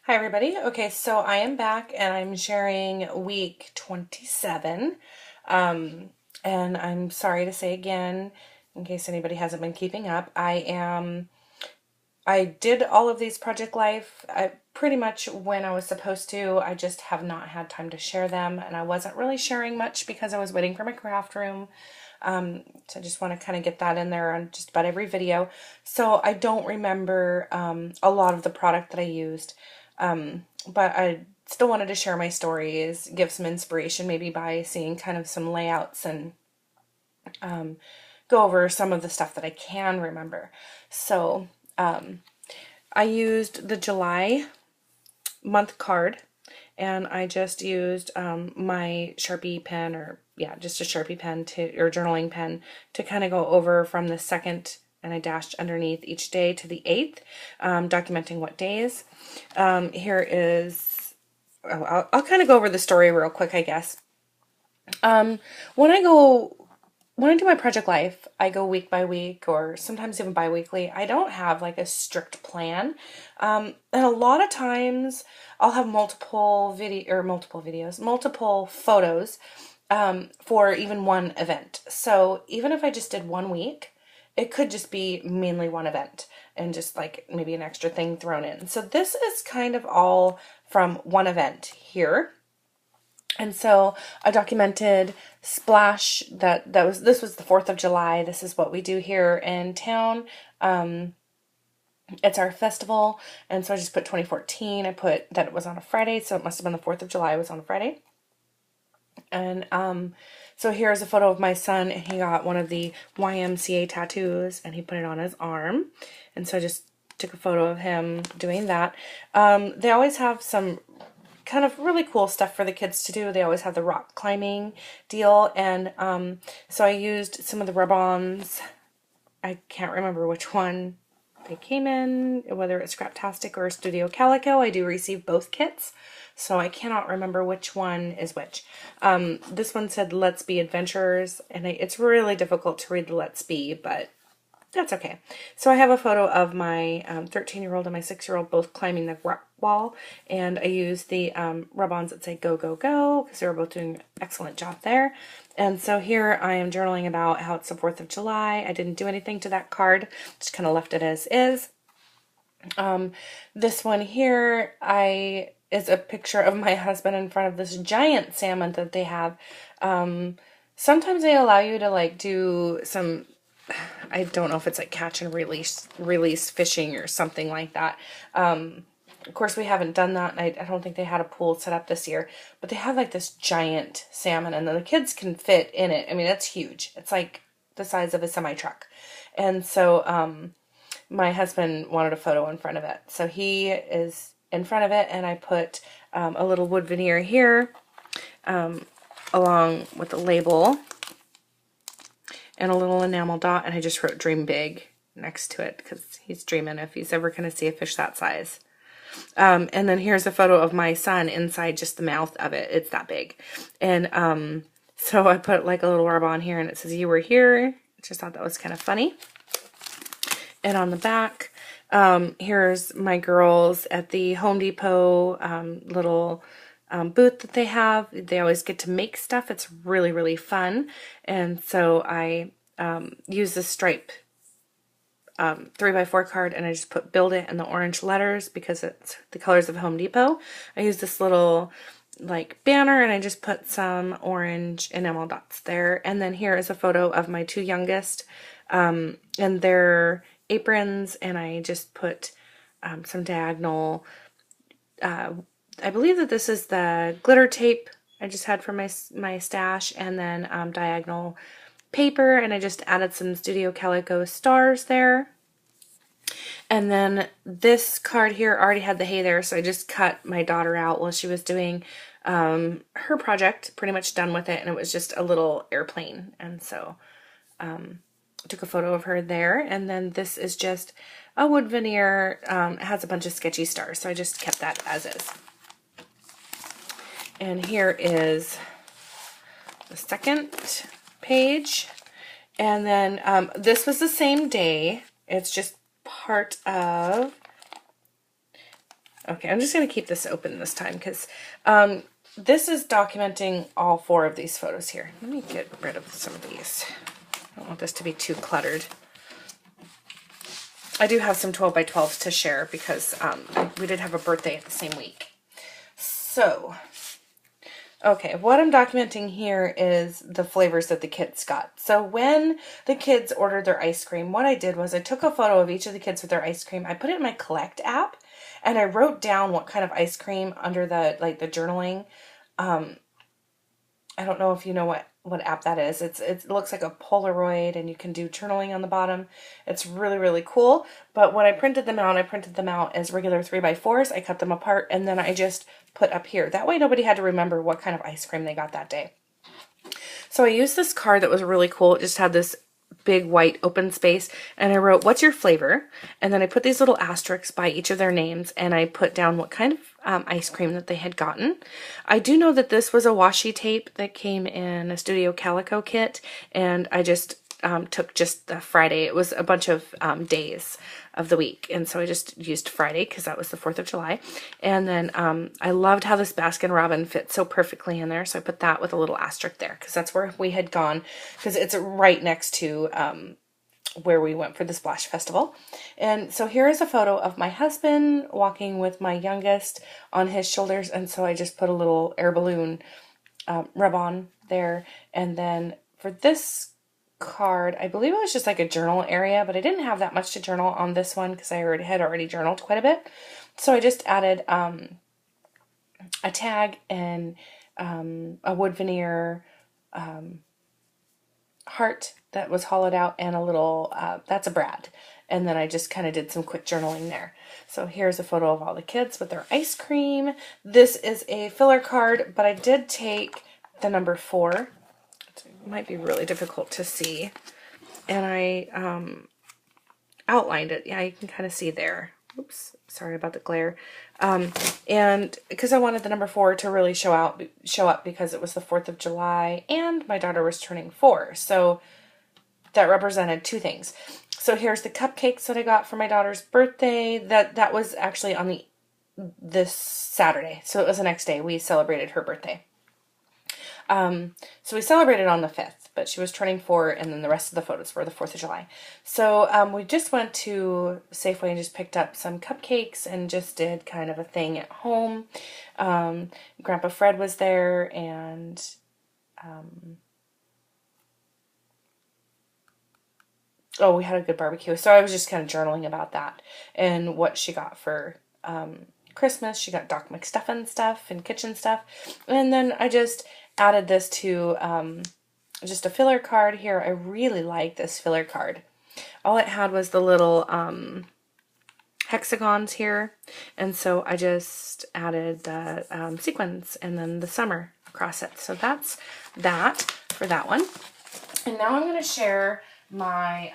Hi everybody. Okay, so I am back and I'm sharing week 27. Um, and I'm sorry to say again, in case anybody hasn't been keeping up, I did all of these Project Life pretty much when I was supposed to. I just have not had time to share them, and I wasn't really sharing much because I was waiting for my craft room. So I just want to kind of get that in there on just about every video. So I don't remember a lot of the product that I used, but I still wanted to share my stories, give some inspiration maybe by seeing kind of some layouts and go over some of the stuff that I can remember. So I used the July month card, and I just used my Sharpie pen, or yeah, just a Sharpie pen or journaling pen to kind of go over from the 2nd, and I dashed underneath each day to the 8th, documenting what days. Here is, I'll kind of go over the story real quick, I guess. When I go when I do my Project Life, I go week by week or sometimes even bi-weekly. I don't have like a strict plan. And a lot of times I'll have multiple videos, multiple photos for even one event. So even if I just did one week, it could just be mainly one event and just like maybe an extra thing thrown in. So this is kind of all from one event here. And so I documented Splash. This was the 4th of July. This is what we do here in town. It's our festival, and so I just put 2014. I put that it was on a Friday, so it must have been the 4th of July. It was on a Friday. And so here's a photo of my son, and he got one of the YMCA tattoos, and he put it on his arm. And so I just took a photo of him doing that. They always have some kind of really cool stuff for the kids to do. They always have the rock climbing deal, and so I used some of the rub-ons. I can't remember which one they came in, whether it's Scraptastic or Studio Calico. I do receive both kits, so I cannot remember which one is which. This one said Let's Be Adventurers, and it's really difficult to read the Let's Be, but that's okay. So I have a photo of my 13-year-old and my 6-year-old both climbing the rock wall, and I used the rub-ons that say go, go, go, because they were both doing an excellent job there. And so here I am journaling about how it's the 4th of July. I didn't do anything to that card, just kind of left it as is. This one here is a picture of my husband in front of this giant salmon that they have. Sometimes they allow you to like do some, I don't know if it's like catch and release fishing or something like that. Of course, we haven't done that, and I don't think they had a pool set up this year, but they have like this giant salmon, and the kids can fit in it. I mean, it's huge. It's like the size of a semi-truck. And so my husband wanted a photo in front of it. So he is in front of it, and I put a little wood veneer here along with the label and a little enamel dot, and I just wrote Dream Big next to it because he's dreaming if he's ever going to see a fish that size. And then here's a photo of my son inside just the mouth of it. It's that big. And so I put like a little rub on here, and it says you were here. Just thought that was kind of funny. And on the back, here's my girls at the Home Depot little booth that they have. They always get to make stuff. It's really, really fun. And so I use this stripe 3x4 card, and I just put build it in the orange letters because it's the colors of Home Depot. I use this little like banner, and I just put some orange enamel dots there. And then here is a photo of my 2 youngest and their aprons, and I just put some diagonal, I believe that this is the glitter tape I just had from my stash, and then diagonal paper, and I just added some Studio Calico stars there. And then this card here already had the hey there, so I just cut my daughter out while she was doing her project, pretty much done with it, and it was just a little airplane. And so I took a photo of her there. And then this is just a wood veneer. It has a bunch of sketchy stars, so I just kept that as is. And here is the second page. And then this was the same day. It's just part of Okay, I'm just going to keep this open this time because this is documenting all 4 of these photos here. Let me get rid of some of these. I don't want this to be too cluttered. I do have some 12 by 12s to share because we did have a birthday the same week. So, okay, what I'm documenting here is the flavors that the kids got. So when the kids ordered their ice cream, what I did was I took a photo of each of the kids with their ice cream. I put it in my Collect app, and I wrote down what kind of ice cream under the journaling. I don't know if you know what app that is. It looks like a Polaroid, and you can do journaling on the bottom. It's really, really cool. But when I printed them out as regular 3x4s. I cut them apart, and then I just put up here. That way nobody had to remember what kind of ice cream they got that day. So I used this card that was really cool. It just had this big white open space, and I wrote, "What's your flavor?" And then I put these little asterisks by each of their names, and I put down what kind of ice cream that they had gotten. I do know that this was a washi tape that came in a Studio Calico kit, and I just took just the Friday. It was a bunch of days of the week, and so I just used Friday because that was the 4th of July. And then I loved how this Baskin Robin fit so perfectly in there, so I put that with a little asterisk there because that's where we had gone, because it's right next to where we went for the Splash Festival. And so here is a photo of my husband walking with my youngest on his shoulders, and so I just put a little air balloon rub-on there. And then for this card, I believe it was just like a journal area, but I didn't have that much to journal on this one because I had already journaled quite a bit. So I just added a tag and a wood veneer heart that was hollowed out, and a little, that's a Brad. And then I just kind of did some quick journaling there. So here's a photo of all the kids with their ice cream. This is a filler card, but I did take the number 4. It might be really difficult to see. And I outlined it. Yeah, you can kind of see there. Oops, sorry about the glare. And because I wanted the number 4 to really show up because it was the 4th of July and my daughter was turning 4. So that represented 2 things. So here's the cupcakes that I got for my daughter's birthday. That was actually on this Saturday. So it was the next day we celebrated her birthday. So we celebrated on the 5th, but she was turning 4, and then the rest of the photos were the 4th of July. So we just went to Safeway and just picked up some cupcakes and just did kind of a thing at home. Grandpa Fred was there, and we had a good barbecue. So I was just kind of journaling about that and what she got for Christmas. She got Doc McStuffin stuff and kitchen stuff. And then I just added this to just a filler card here. I really like this filler card. All it had was the little hexagons here. And so I just added the sequins and then the summer across it. So that's that for that one. And now I'm going to share my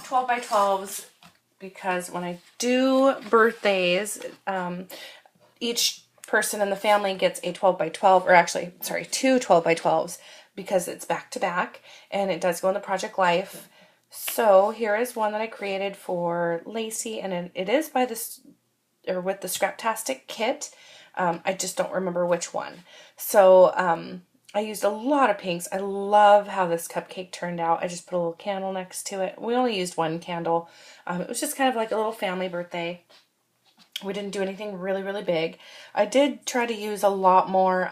12 by 12s, because when I do birthdays, each person in the family gets a 12 by 12, or actually, sorry, 2 12 by 12s, because it's back to back, and it does go in the Project Life. So here is one that I created for Lacey, and it is by this, or with the Scraptastic kit. I just don't remember which one. So I used a lot of pinks. I love how this cupcake turned out. I just put a little candle next to it. We only used one candle. It was just kind of like a little family birthday. We didn't do anything really, really big. I did try to use a lot more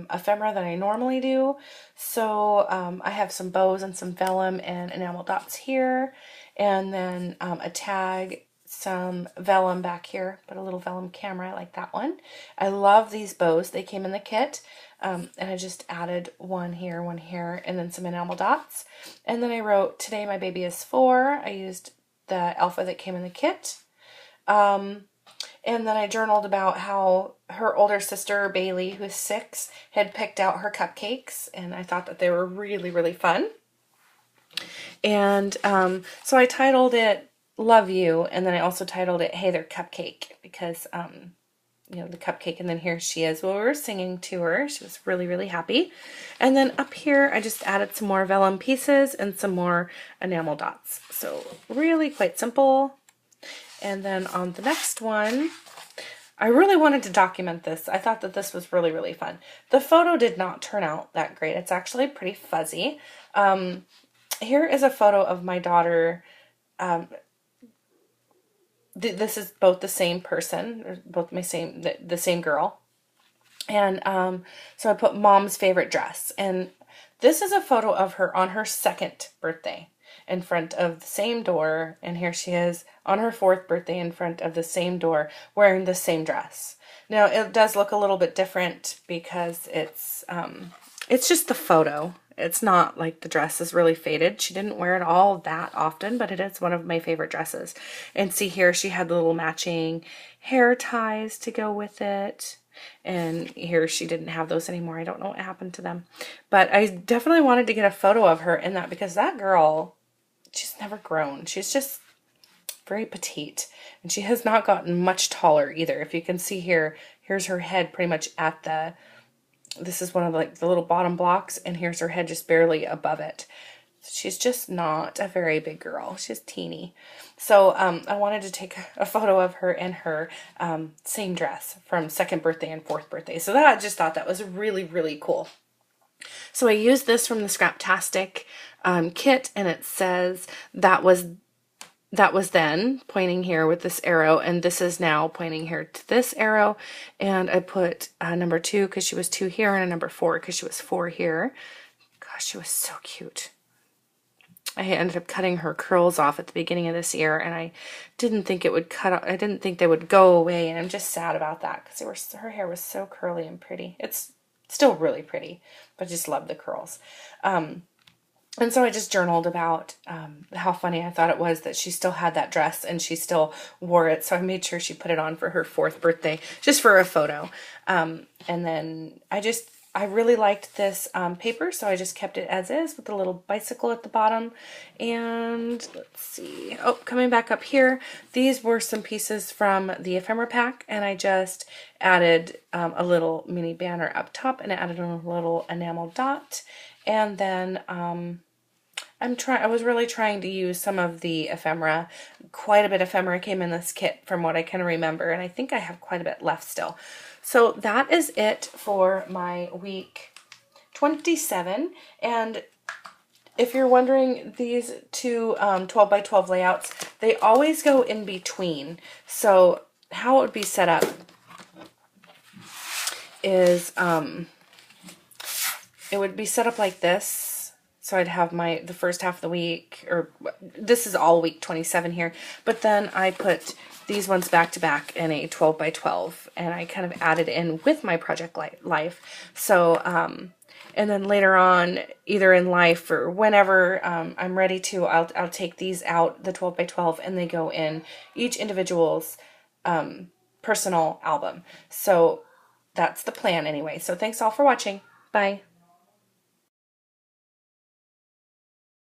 ephemera than I normally do. So I have some bows and some vellum and enamel dots here. And then a tag, some vellum back here, but a little vellum camera. I like that one. I love these bows. They came in the kit. And I just added one here, and then some enamel dots. And then I wrote, "Today my baby is 4. I used the alpha that came in the kit. And then I journaled about how her older sister, Bailey, who's 6, had picked out her cupcakes, and I thought that they were really, really fun. And so I titled it Love You, and then I also titled it Hey There Cupcake, because, you know, the cupcake, and then here she is. Well, we were singing to her. She was really, really happy. And then up here, I just added some more vellum pieces and some more enamel dots. So really quite simple. And then on the next one, I really wanted to document this. I thought that this was really, really fun. The photo did not turn out that great. It's actually pretty fuzzy. Here is a photo of my daughter. This is both the same person, both the same girl. And so I put mom's favorite dress. And this is a photo of her on her 2nd birthday in front of the same door. And here she is on her 4th birthday in front of the same door wearing the same dress. Now it does look a little bit different because it's just the photo. It's not like the dress is really faded. She didn't wear it all that often, but it is one of my favorite dresses. And see here, she had the little matching hair ties to go with it. And here she didn't have those anymore. I don't know what happened to them. But I definitely wanted to get a photo of her in that because that girl, she's never grown. She's just very petite. And she has not gotten much taller either. If you can see here, here's her head pretty much at the... This is one of the little bottom blocks, and here's her head just barely above it. She's just not a very big girl. She's teeny. So I wanted to take a photo of her in her same dress from 2nd birthday and 4th birthday. So that I just thought that was really, really cool. So I used this from the Scraptastic kit, and it says that was then, pointing here with this arrow, and this is now pointing here to this arrow. And I put number 2 because she was 2 here, and a number 4 because she was 4 here. Gosh, she was so cute. I ended up cutting her curls off at the beginning of this year, and I didn't think it would cut. I didn't think they would go away, and I'm just sad about that because her hair was so curly and pretty. It's still really pretty, but I just love the curls. And so I just journaled about how funny I thought it was that she still had that dress and she still wore it. So I made sure she put it on for her 4th birthday, just for a photo. And then I really liked this paper, so I just kept it as is with a little bicycle at the bottom. And let's see. Oh, coming back up here, these were some pieces from the ephemera pack, and I just added a little mini banner up top, and I added a little enamel dot. And then I was really trying to use some of the ephemera. Quite a bit of ephemera came in this kit from what I can remember, and I think I have quite a bit left still. So that is it for my week 27. And if you're wondering, these two 12 by 12 layouts, they always go in between. So how it would be set up is it would be set up like this. So I'd have the first half of the week, or this is all week 27 here, but then I put these ones back to back in a 12 by 12, and I kind of added in with my project life. So, and then later on, either in life or whenever I'm ready to, I'll take these out, the 12 by 12, and they go in each individual's personal album. So that's the plan anyway. So thanks all for watching. Bye.